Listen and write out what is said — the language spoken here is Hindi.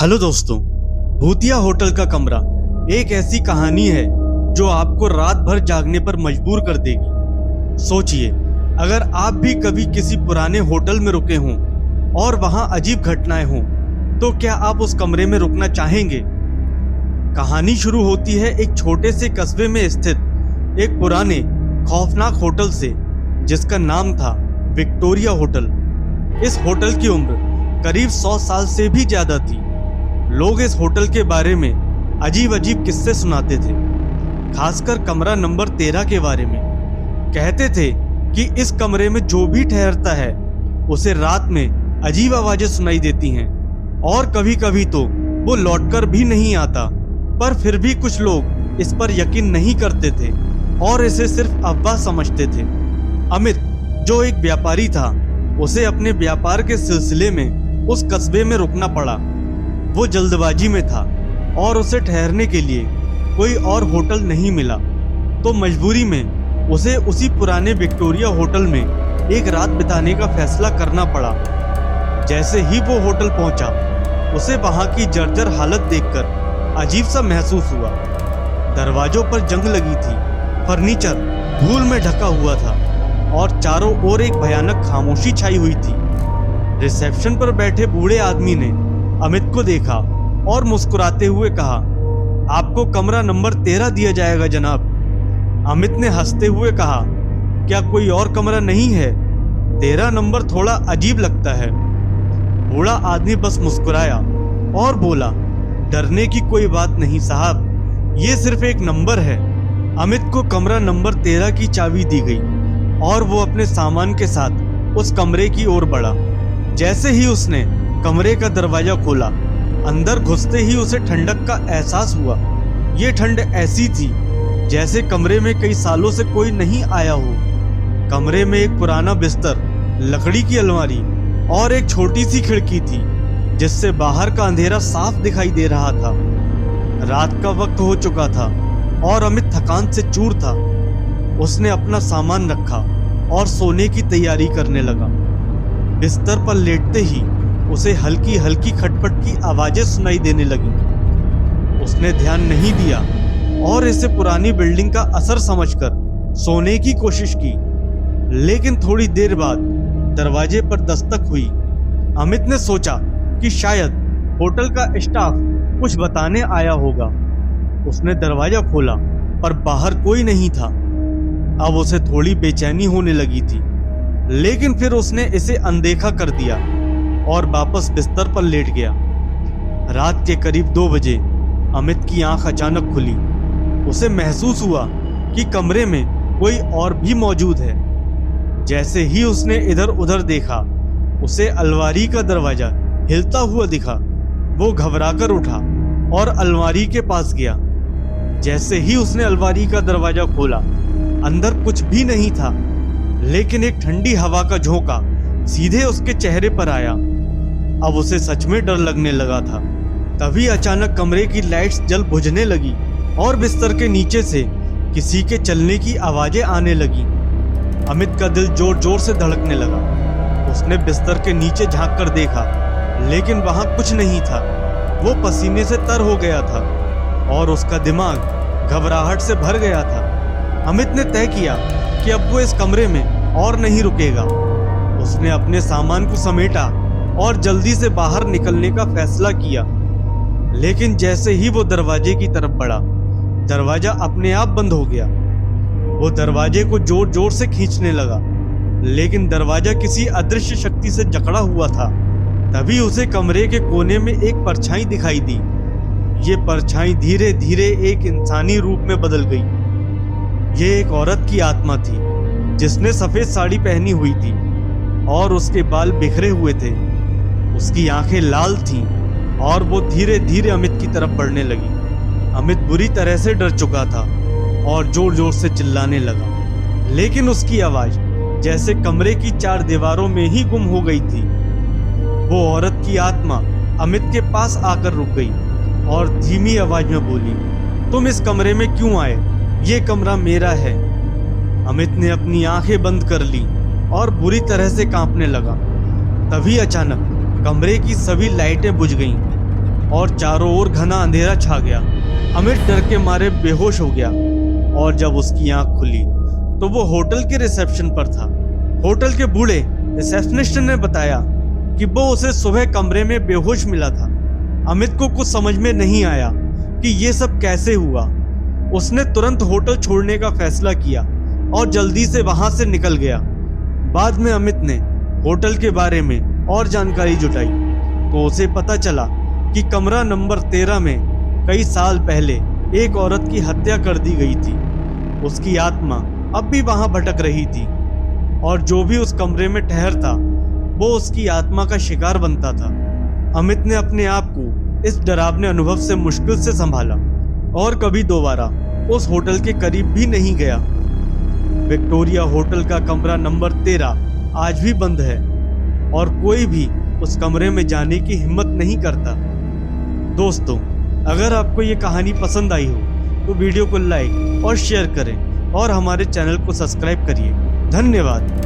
हेलो दोस्तों, भूतिया होटल का कमरा एक ऐसी कहानी है जो आपको रात भर जागने पर मजबूर कर देगी। सोचिए, अगर आप भी कभी किसी पुराने होटल में रुके हों और वहां अजीब घटनाएं हों, तो क्या आप उस कमरे में रुकना चाहेंगे? कहानी शुरू होती है एक छोटे से कस्बे में स्थित एक पुराने खौफनाक होटल से, जिसका नाम था विक्टोरिया होटल। इस होटल की उम्र करीब 100 साल से भी ज्यादा थी। लोग इस होटल के बारे में अजीब अजीब किस्से सुनाते थे, खासकर कमरा नंबर 13 के बारे में। कहते थे कि इस कमरे में जो भी ठहरता है उसे रात में अजीब आवाजें सुनाई देती हैं और कभी कभी तो वो लौटकर भी नहीं आता। पर फिर भी कुछ लोग इस पर यकीन नहीं करते थे और इसे सिर्फ अफवाह समझते थे। अमित, जो एक व्यापारी था, उसे अपने व्यापार के सिलसिले में उस कस्बे में रुकना पड़ा। वो जल्दबाजी में था और उसे ठहरने के लिए कोई और होटल नहीं मिला, तो मजबूरी में उसे उसी पुराने विक्टोरिया होटल में एक रात बिताने का फैसला करना पड़ा। जैसे ही वो होटल पहुंचा, उसे वहां की जर्जर हालत देखकर अजीब सा महसूस हुआ। दरवाजों पर जंग लगी थी, फर्नीचर धूल में ढका हुआ था और चारों ओर एक भयानक खामोशी छाई हुई थी। रिसेप्शन पर बैठे बूढ़े आदमी ने अमित को देखा और मुस्कुराते हुए कहा, आपको कमरा नंबर 13 दिया जाएगा जनाब। अमित ने हंसते हुए कहा, क्या कोई और कमरा नहीं है? 13 नंबर थोड़ा अजीब लगता है। बूढ़ा आदमी बस मुस्कुराया और बोला, डरने की कोई बात नहीं साहब, ये सिर्फ एक नंबर है। अमित को कमरा नंबर 13 की चाबी दी गई और वो अपने सामान के साथ उस कमरे की ओर बढ़ा। जैसे ही उसने कमरे का दरवाजा खोला, अंदर घुसते ही उसे ठंडक का एहसास हुआ। ये ठंड ऐसी थी जैसे कमरे में कई सालों से कोई नहीं आया हो। कमरे में एक पुराना बिस्तर, लकड़ी की अलमारी और एक छोटी सी खिड़की थी, जिससे बाहर का अंधेरा साफ दिखाई दे रहा था। रात का वक्त हो चुका था और अमित थकान से चूर था। उसने अपना सामान रखा और सोने की तैयारी करने लगा। बिस्तर पर लेटते ही उसे हल्की हल्की खटपट की आवाजें सुनाई देने लगी। उसने ध्यान नहीं दिया और इसे पुरानी बिल्डिंग का असर समझकर सोने की कोशिश की, लेकिन थोड़ी देर बाद दरवाजे पर दस्तक हुई। अमित ने सोचा कि शायद होटल का स्टाफ कुछ बताने आया होगा। उसने दरवाजा खोला पर बाहर कोई नहीं था। अब उसे थोड़ी बेचैनी होने लगी थी, लेकिन फिर उसने इसे अनदेखा कर दिया और वापस बिस्तर पर लेट गया। रात के करीब 2 बजे अमित की आंख अचानक खुली। उसे महसूस हुआ कि कमरे में कोई और भी मौजूद है। जैसे ही उसने इधर उधर देखा, उसे अलमारी का दरवाजा हिलता हुआ दिखा। वो घबराकर उठा और अलमारी के पास गया। जैसे ही उसने अलमारी का दरवाजा खोला, अंदर कुछ भी नहीं था, लेकिन एक ठंडी हवा का झोंका सीधे उसके चेहरे पर आया। अब उसे सच में डर लगने लगा था। तभी अचानक कमरे की लाइट्स जल बुझने लगी और बिस्तर के नीचे से किसी के चलने की आवाजें आने लगी। अमित का दिल जोर जोर से धड़कने लगा। उसने बिस्तर के नीचे झांक कर देखा, लेकिन वहां कुछ नहीं था। वो पसीने से तर हो गया था और उसका दिमाग घबराहट से भर गया था। अमित ने तय किया कि अब वो इस कमरे में और नहीं रुकेगा। उसने अपने सामान को समेटा और जल्दी से बाहर निकलने का फैसला किया, लेकिन जैसे ही वो दरवाजे की तरफ बढ़ा, दरवाजा अपने आप बंद हो गया। वो दरवाजे को जोर जोर से खींचने लगा, लेकिन दरवाजा किसी अदृश्य शक्ति से जकड़ा हुआ था। तभी उसे कमरे के कोने में एक परछाई दिखाई दी। ये परछाई धीरे धीरे एक इंसानी रूप में बदल गई। ये एक औरत की आत्मा थी, जिसने सफेद साड़ी पहनी हुई थी और उसके बाल बिखरे हुए थे। उसकी आंखें लाल थीं और वो धीरे धीरे अमित की तरफ बढ़ने लगी। अमित बुरी तरह से डर चुका था और जोर जोर से चिल्लाने लगा, लेकिन उसकी आवाज जैसे कमरे की 4 दीवारों में ही गुम हो गई थी। वो औरत की आत्मा अमित के पास आकर रुक गई और धीमी आवाज में बोली, तुम इस कमरे में क्यों आए? ये कमरा मेरा है। अमित ने अपनी आंखें बंद कर ली और बुरी तरह से कांपने लगा। तभी अचानक कमरे की सभी लाइटें बुझ गईं और चारों ओर घना अंधेरा छा गया। अमित डर के मारे बेहोश हो गया और जब उसकी आंख खुली तो वो होटल के रिसेप्शन पर था। होटल के बूढ़े रिसेप्शनिस्ट ने बताया कि वो उसे सुबह कमरे में बेहोश मिला था। अमित को कुछ समझ में नहीं आया कि ये सब कैसे हुआ। उसने तुरंत होटल छोड़ने का फैसला किया और जल्दी से वहां से निकल गया। बाद में अमित ने होटल के बारे में और जानकारी जुटाई तो उसे पता चला कि कमरा नंबर 13 में कई साल पहले एक औरत की हत्या कर दी गई थी। उसकी आत्मा अब भी वहां भटक रही थी और जो भी उस कमरे में ठहरता वो उसकी आत्मा का शिकार बनता था। अमित ने अपने आप को इस डरावने अनुभव से मुश्किल से संभाला और कभी दोबारा उस होटल के करीब भी नहीं गया। विक्टोरिया होटल का कमरा नंबर 13 आज भी बंद है और कोई भी उस कमरे में जाने की हिम्मत नहीं करता। दोस्तों, अगर आपको ये कहानी पसंद आई हो तो वीडियो को लाइक और शेयर करें और हमारे चैनल को सब्सक्राइब करिए। धन्यवाद।